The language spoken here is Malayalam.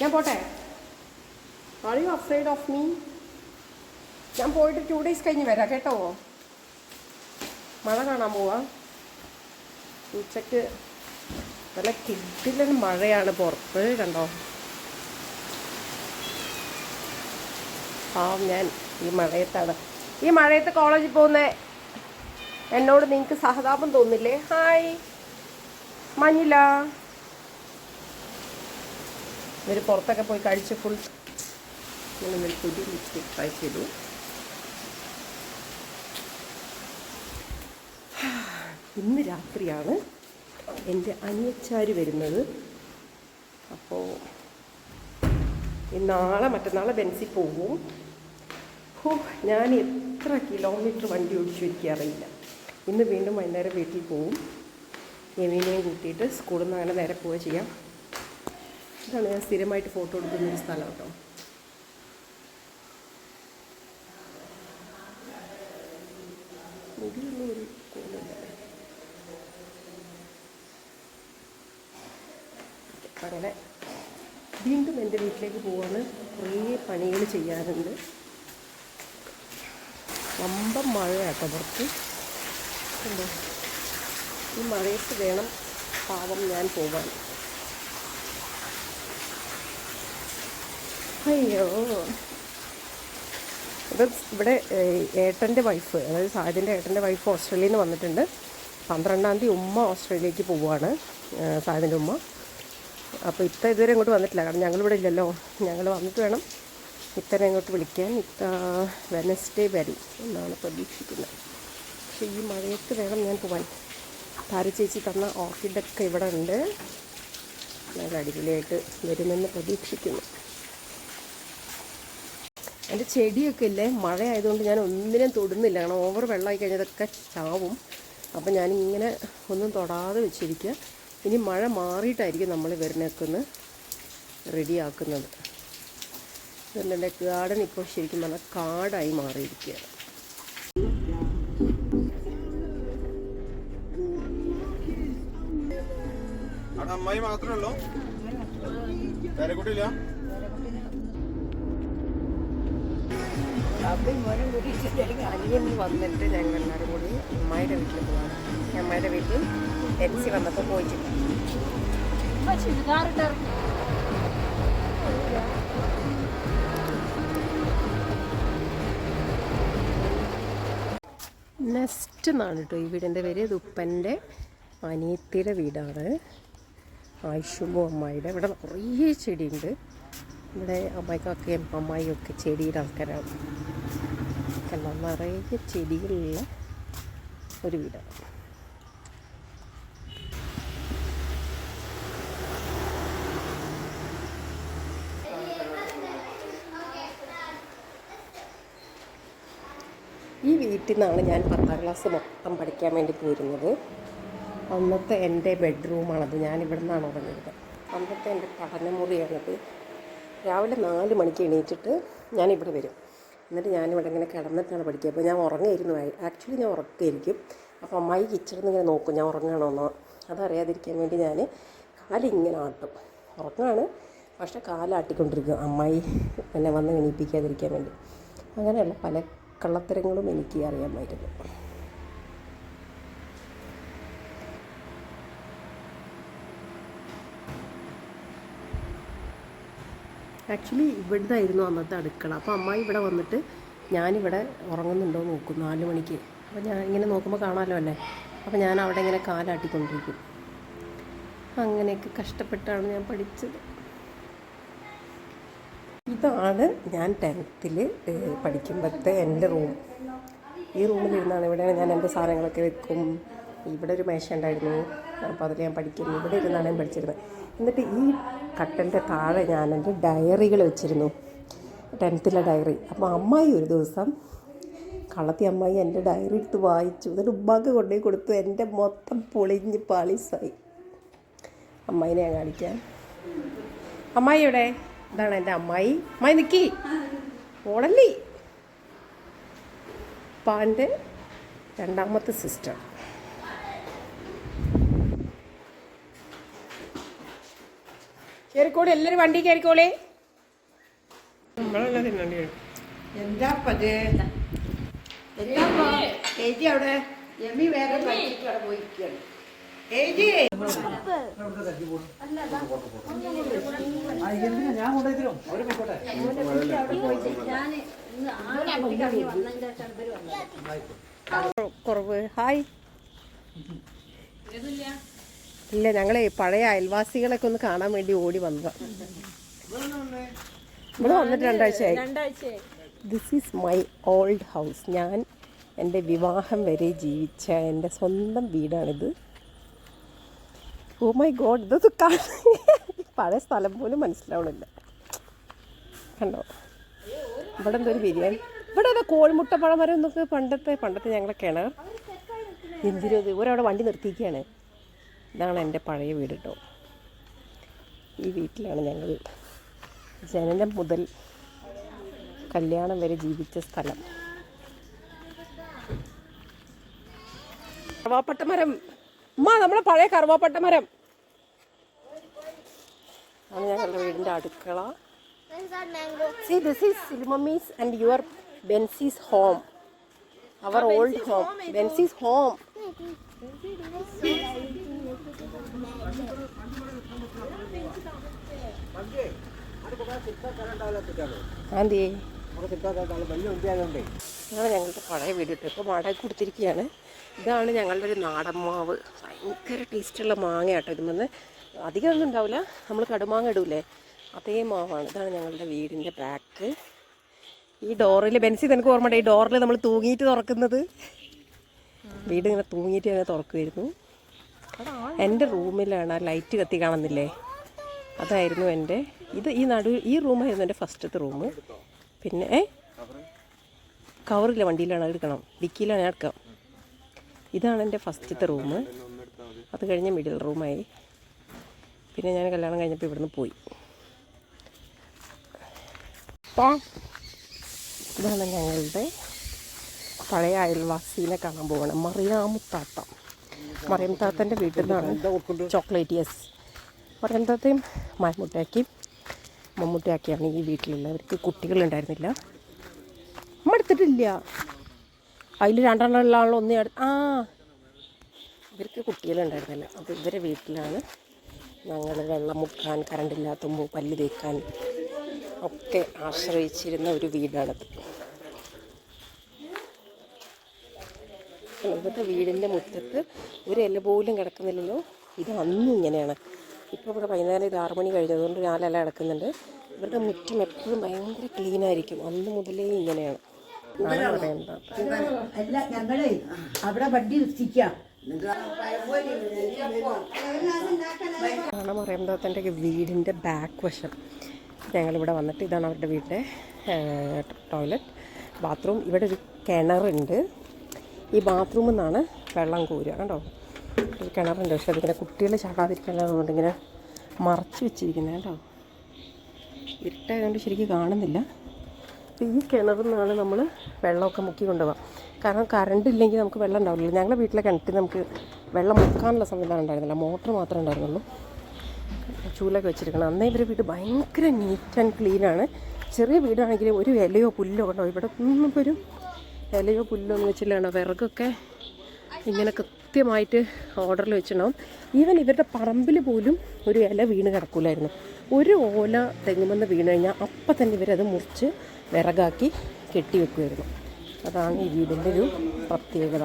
ഞാൻ പോട്ടെ? Are you afraid of me? ഞാൻ പോയിട്ട് 2 days കഴിഞ്ഞ് വരാം കേട്ടോ. മഴ കാണാൻ പോവാ. ഉച്ചയ്ക്ക് നല്ല കിടിലൻ മഴയാണ് പുറത്ത്, കണ്ടോ? ഞാൻ ഈ മഴയത്ത് കോളേജിൽ പോകുന്ന എന്നോട് നിങ്ങൾക്ക് സഹതാപം തോന്നില്ലേ? ഹായ് മഞ്ഞില്ല. ഇവർ പുറത്തൊക്കെ പോയി കഴിച്ച് ഫുൾ പുതിയ ലിപ്സ്റ്റിക് ട്രൈ ചെയ്തു. ഇന്ന് രാത്രിയാണ് എൻ്റെ അനിയച്ചാര് വരുന്നത്. അപ്പോൾ മറ്റന്നാളെ ബെൻസിൽ പോകും. ഞാൻ എത്ര കിലോമീറ്റർ വണ്ടി ഓടിച്ചു എനിക്കറിയില്ല. ഇന്ന് വീണ്ടും വൈകുന്നേരം വീട്ടിൽ പോവും. യവീനെയും കൂട്ടിയിട്ട് സ്കൂളിൽ നിന്ന് അങ്ങനെ നേരെ പോവുക ചെയ്യാം. ഇതാണ് ഞാൻ സ്ഥിരമായിട്ട് ഫോട്ടോ എടുക്കുന്നൊരു സ്ഥലം കേട്ടോ. മുടിയൊന്നും ഒരു കോലില്ല. അങ്ങനെ വീണ്ടും എൻ്റെ വീട്ടിലേക്ക് പോവാണ്. കുറേ പണികൾ ചെയ്യാറുണ്ട്. വമ്പം മഴയാട്ടോ പുറത്ത്. ഉണ്ടോ? ഈ മഴയത്ത് വേണം പാവം ഞാൻ പോവാൻ. അയ്യോ, ഇവിടെ ഏട്ടൻ്റെ വൈഫ്, അതായത് സാജിൻ്റെ ഏട്ടൻ്റെ വൈഫ് ഓസ്ട്രേലിയയിൽ നിന്ന് വന്നിട്ടുണ്ട്. 12-ാം തീയതി ഉമ്മ ഓസ്ട്രേലിയയിലേക്ക് പോവുകയാണ്, സാജിൻ്റെ ഉമ്മ. അപ്പോൾ ഇതുവരെ ഇങ്ങോട്ട് വന്നിട്ടില്ല, കാരണം ഞങ്ങളിവിടെ ഇല്ലല്ലോ. ഞങ്ങൾ വന്നിട്ട് വേണം ഇത്തരം ഇങ്ങോട്ട് വിളിക്കാൻ. വെനസ്ഡേ വരും എന്നാണ് പ്രതീക്ഷിക്കുന്നത്. പക്ഷേ ഈ മഴയത്ത് വേണം ഞാൻ പോവാൻ. താര ചേച്ചി തന്ന ഓർക്കിഡൊക്കെ ഇവിടെ ഉണ്ട്. നല്ല അടിപൊളിയായിട്ട് വരുമെന്ന് പ്രതീക്ഷിക്കുന്നു. എൻ്റെ ചെടിയൊക്കെ ഇല്ലേ, മഴ ആയതുകൊണ്ട് ഞാൻ ഒന്നിനും തൊടുന്നില്ല, കാരണം ഓവർ വെള്ളമായി കഴിഞ്ഞതൊക്കെ ചാവും. അപ്പം ഞാനിങ്ങനെ ഒന്നും തൊടാതെ വെച്ചിരിക്കുക. ഇനി മഴ മാറിയിട്ടായിരിക്കും നമ്മൾ ഇവരിനൊക്കെ ഒന്ന് റെഡിയാക്കുന്നത്. എൻ്റെ ഗാർഡൻ ഇപ്പോൾ ശരിക്കും പറഞ്ഞാൽ കാടായി മാറിയിരിക്കുകയാണ്. അമ്മായി മാത്രമേ ഉള്ളൂ, പേരക്കുട്ടിയില്ല. അനിയൻ വന്നിട്ട് ഞങ്ങൾ എല്ലാവരും കൂടി അമ്മായിയുടെ വീട്ടിൽ പോകാറ്. അമ്മായിയുടെ വീട്ടിൽ എൻസി വന്നപ്പോൾ പോയിട്ട് നെസ്റ്റ് എന്നാണ് കേട്ടോ ഈ വീടിൻ്റെ പേര്. ഇത് ഉപ്പൻ്റെ അനിയത്തിയുടെ വീടാണ്, ആയിഷുമ്പോ അമ്മായിയുടെ. ഇവിടെ കുറേ ചെടിയുണ്ട്. ഇവിടെ അമ്മായിക്കൊക്കെയും അമ്മായിയും ഒക്കെ ചെടിയുടെ ആൾക്കാരാണ്. കണ്ടോ, നിറയെ ചെടികളുള്ള ഒരു വീടാണ്. ഈ വീട്ടിൽ നിന്നാണ് ഞാൻ 10ാം ക്ലാസ് മൊത്തം പഠിക്കാൻ വേണ്ടി പോയിരുന്നത്. അന്നത്തെ എൻ്റെ ബെഡ്റൂമാണത്. ഞാനിവിടെ നിന്നാണ് ഉറങ്ങിയത്. അന്നത്തെ എൻ്റെ പഠനമുറിയാണത്. രാവിലെ 4 മണിക്ക് എണീറ്റിട്ട് ഞാനിവിടെ വരും. എന്നിട്ട് ഞാനിവിടെ ഇങ്ങനെ കിടന്നിട്ടാണ് പഠിക്കുക. അപ്പോൾ ഞാൻ ഉറങ്ങിയിരുന്നു. ആക്ച്വലി ഞാൻ ഉറക്കമായിരിക്കും. അപ്പോൾ അമ്മായി കിച്ചണിൽ നിന്ന് ഇങ്ങനെ നോക്കും ഞാൻ ഉറങ്ങണമെന്നോ. അതറിയാതിരിക്കാൻ വേണ്ടി ഞാൻ കാലിങ്ങനെ ആട്ടും. ഉറങ്ങാണ്, പക്ഷേ കാലാട്ടിക്കൊണ്ടിരിക്കും അമ്മായി എന്നെ വന്ന് എണീപ്പിക്കാതിരിക്കാൻ വേണ്ടി. അങ്ങനെയുള്ള പല കള്ളത്തരങ്ങളും എനിക്ക് അറിയാമായിരുന്നു. ആക്ച്വലി ഇവിടുന്നായിരുന്നു അന്നത്തെ അടുക്കള. അപ്പോൾ അമ്മായി ഇവിടെ വന്നിട്ട് ഞാനിവിടെ ഉറങ്ങുന്നുണ്ടോ നോക്കും 4 മണിക്ക്. അപ്പോൾ ഞാൻ ഇങ്ങനെ നോക്കുമ്പോൾ കാണാമല്ലോ അല്ലേ. അപ്പോൾ ഞാൻ അവിടെ ഇങ്ങനെ കാലാട്ടിക്കൊണ്ടിരിക്കും. അങ്ങനെയൊക്കെ കഷ്ടപ്പെട്ടാണ് ഞാൻ പഠിച്ചത്. ഇതാണ് ഞാൻ 10th പഠിക്കുമ്പോഴത്തെ എൻ്റെ റൂം. ഈ റൂമിലിരുന്നാണ്, ഇവിടെയാണ് ഞാൻ എൻ്റെ സാധനങ്ങളൊക്കെ വെക്കും. ഇവിടെ ഒരു മേശ ഉണ്ടായിരുന്നു, അപ്പോൾ അതിൽ ഞാൻ പഠിക്കും. ഇവിടെ ഇരുന്നാണ് ഞാൻ പഠിച്ചിരുന്നത്. എന്നിട്ട് ഈ കട്ടലിൻ്റെ താഴെ ഞാൻ എൻ്റെ ഡയറികൾ വെച്ചിരുന്നു, 10th ഡയറി. അപ്പോൾ അമ്മായി ഒരു ദിവസം കള്ളത്തി അമ്മായി എൻ്റെ ഡയറി എടുത്ത് വായിച്ചു. എന്നിട്ട് ഉമ്മാക്ക് കൊണ്ടുപോയി കൊടുത്തു. എൻ്റെ മൊത്തം പൊളിഞ്ഞ് പാളീസായി. അമ്മായിനെ ഞാൻ കാണിക്കാം. അമ്മായി എവിടെ? ഇതാണ് എൻ്റെ അമ്മായി. അമ്മായി നിൽക്കി ഓടല്ലേ. ഉപ്പാൻ്റെ 2ാമത്തെ സിസ്റ്റർ. കയറിക്കോളി, എല്ലാവരും വണ്ടി കയറിക്കോളി. നമ്മളെല്ലാം തിന്നണ്ടി വരും. എന്താ ഏജി അവിടെ എമ്മി വേഗം കഴിച്ചിട്ട് അവിടെ പോയിരിക്കുകയാണ്. ഏജി കുറവ്. ഹായ്. ഇല്ല, ഞങ്ങളെ പഴയ അയൽവാസികളൊക്കെ ഒന്ന് കാണാൻ വേണ്ടി ഓടി വന്നതാണ്. ഇവിടെ വന്നിട്ട് 2 ആഴ്ചയായി. This is my old house. ഞാൻ എൻ്റെ വിവാഹം വരെ ജീവിച്ച എൻ്റെ സ്വന്തം വീടാണിത്. ഓ മൈ ഗോഡ്, ഇതൊക്കെ പഴയ സ്ഥലം പോലും മനസ്സിലാവണില്ല. കണ്ടോ, ഇവിടെ എന്തൊരു ബിരിയാണി. ഇവിടെ ഏതാ കോഴിമുട്ട പഴം വരെ എന്നൊക്കെ പണ്ടത്തെ ഞങ്ങളെ കിണർ. എന്തിനും ഇത് ഒരവിടെ വണ്ടി നിർത്തിയിരിക്കുകയാണ്. ഇതാണ് എൻ്റെ പഴയ വീട് കേട്ടോ. ഈ വീട്ടിലാണ് ഞങ്ങൾ ജനനം മുതൽ കല്യാണം വരെ ജീവിച്ച സ്ഥലം. കറുവാപ്പട്ട മരം, നമ്മളെ പഴയ കറുവാപ്പട്ട മരം ആണ് ഞങ്ങളുടെ വീടിൻ്റെ അടുക്കള. See, this is Silmami's and your Bensi's home. Our old home. Bensi's home. ആന്തി, ഇതാണ് ഞങ്ങളുടെ പഴയ വീട് കേട്ടോ. ഇപ്പോൾ വാടക കൊടുത്തിരിക്കുകയാണ്. ഇതാണ് ഞങ്ങളുടെ ഒരു നാടൻ മാവ്. ഭയങ്കര ടേസ്റ്റുള്ള മാങ്ങ കേട്ടോ. ഇതുമെന്ന് അധികം ഒന്നും ഉണ്ടാവില്ല. നമ്മൾ കടുമാങ്ങ ഇടൂലേ, അതേ മാവാണ്. ഇതാണ് ഞങ്ങളുടെ വീടിൻ്റെ ബാക്ക്. ഈ ഡോറിൽ ബെൻസി നിനക്ക് ഓർമ്മയുണ്ട്, ഈ ഡോറിൽ നമ്മൾ തൂങ്ങിയിട്ട് തുറക്കുന്നത്. വീട് ഇങ്ങനെ തൂങ്ങിയിട്ട് ഞങ്ങൾ തുറക്കുമായിരുന്നു. എൻ്റെ റൂമിലാണ് ആ ലൈറ്റ് കത്തി കാണുന്നില്ലേ, അതായിരുന്നു എൻ്റെ. ഈ റൂമായിരുന്നു എൻ്റെ ഫസ്റ്റത്തെ റൂം. പിന്നെ കവറില്ല, വണ്ടിയിലാണ് എടുക്കണം, ഡിക്കിയിലാണ് ഞാൻ എടുക്കാം. ഇതാണ് എൻ്റെ ഫസ്റ്റത്തെ റൂം. അത് കഴിഞ്ഞ് മിഡിൽ റൂമായി. പിന്നെ ഞാൻ കല്യാണം കഴിഞ്ഞപ്പോൾ ഇവിടുന്ന് പോയി. ഇതാണ് ഞങ്ങളുടെ പഴയ അയൽവാസീനെ കാണാൻ പോകണം. മറിയാമുത്താത്ത. മറിയം താത്തൻ്റെ വീട്ടിൽ നിന്നാണ് ചോക്ലേറ്റ്. യെസ്, മറിയം താത്തയും മമ്മൂട്ടിയാക്കിയാണ് ഈ വീട്ടിലുള്ളത്. അവർക്ക് കുട്ടികളുണ്ടായിരുന്നില്ല. അമ്മ എടുത്തിട്ടില്ല. അതിൽ 2 എണ്ണമുള്ള ഒന്നേ ഇവർക്ക് കുട്ടികളുണ്ടായിരുന്നില്ല. അപ്പോൾ ഇവരെ വീട്ടിലാണ് ഞങ്ങൾ വെള്ളം മുക്കാൻ, കറണ്ടില്ലാത്തുമ്പോൾ പല്ല് തേക്കാൻ ഒക്കെ ആശ്രയിച്ചിരുന്ന ഒരു വീടാണത്. ഇവിടുത്തെ വീടിൻ്റെ മുറ്റത്ത് ഒരു ഇല പോലും കിടക്കുന്നില്ലല്ലോ. ഇത് അന്നും ഇങ്ങനെയാണ്. ഇപ്പോൾ ഇവിടെ വൈകുന്നേരം ഇത് 6 മണി കഴിഞ്ഞതുകൊണ്ട് 4 ഇല കിടക്കുന്നുണ്ട്. ഇവരുടെ മുറ്റം എപ്പോഴും ഭയങ്കര ക്ലീനായിരിക്കും. അന്ന് മുതലേ ഇങ്ങനെയാണ്. അല്ല, ഞങ്ങളെ അവിടെ വണ്ടി നിർത്തിക്കാം. കാണാൻ പറയുമ്പോൾ തൻ്റെ വീടിൻ്റെ ബാക്ക് വശം. ഞങ്ങളിവിടെ വന്നിട്ട് ഇതാണ് അവരുടെ വീടിൻ്റെ ടോയ്ലറ്റ്, ബാത്റൂം. ഇവിടെ ഒരു കിണറുണ്ട്. ഈ ബാത്റൂമിൽ നിന്നാണ് വെള്ളം കോരുക. കണ്ടോ, ഒരു കിണറുണ്ട്. പക്ഷെ അതിങ്ങനെ കുട്ടികൾ ചാടാതിരിക്കാനുള്ളതുകൊണ്ട് ഇങ്ങനെ മറച്ച് വെച്ചിരിക്കുന്നത് കേട്ടോ. ഇരുട്ടായതുകൊണ്ട് ശരിക്കും കാണുന്നില്ല. അപ്പോൾ ഈ കിണറിൽ നിന്നാണ് നമ്മൾ വെള്ളമൊക്കെ മുക്കി കൊണ്ടുപോകാം. കാരണം കറണ്ട് ഇല്ലെങ്കിൽ നമുക്ക് വെള്ളം ഉണ്ടാവില്ല. ഞങ്ങളുടെ വീട്ടിലെ കിണറ്റിൽ നമുക്ക് വെള്ളം മുക്കാനുള്ള സംവിധാനം ഉണ്ടായിരുന്നില്ല, മോട്ടർ മാത്രമേ ഉണ്ടായിരുന്നുള്ളൂ. ചൂലൊക്കെ വെച്ചിരിക്കണം. അന്നേ ഇവരുടെ വീട് ഭയങ്കര നീറ്റ് ആൻഡ് ക്ലീനാണ്. ചെറിയ വീടാണെങ്കിലും ഒരു ഇലയോ പുല്ലോ ഉണ്ടോ, ഇവിടെ ഒന്നും ഇപ്പോൾ ഒരു ഇലയോ പുല്ലോ ഒന്നും വെച്ചില്ലാണോ. വിറകൊക്കെ ഇങ്ങനെ കൃത്യമായിട്ട് ഓർഡറിൽ വെച്ചിട്ടുണ്ടാവും. ഈവൻ ഇവരുടെ പറമ്പിൽ പോലും ഒരു ഇല വീണ് കിടക്കില്ലായിരുന്നു. ഒരു ഓല തെങ്ങുമെന്ന് വീണ് കഴിഞ്ഞാൽ അപ്പം തന്നെ ഇവരത് മുറിച്ച് വിറകാക്കി കെട്ടി വെക്കുമായിരുന്നു. അതാണ് ഈ വീടിൻ്റെ ഒരു പ്രത്യേകത.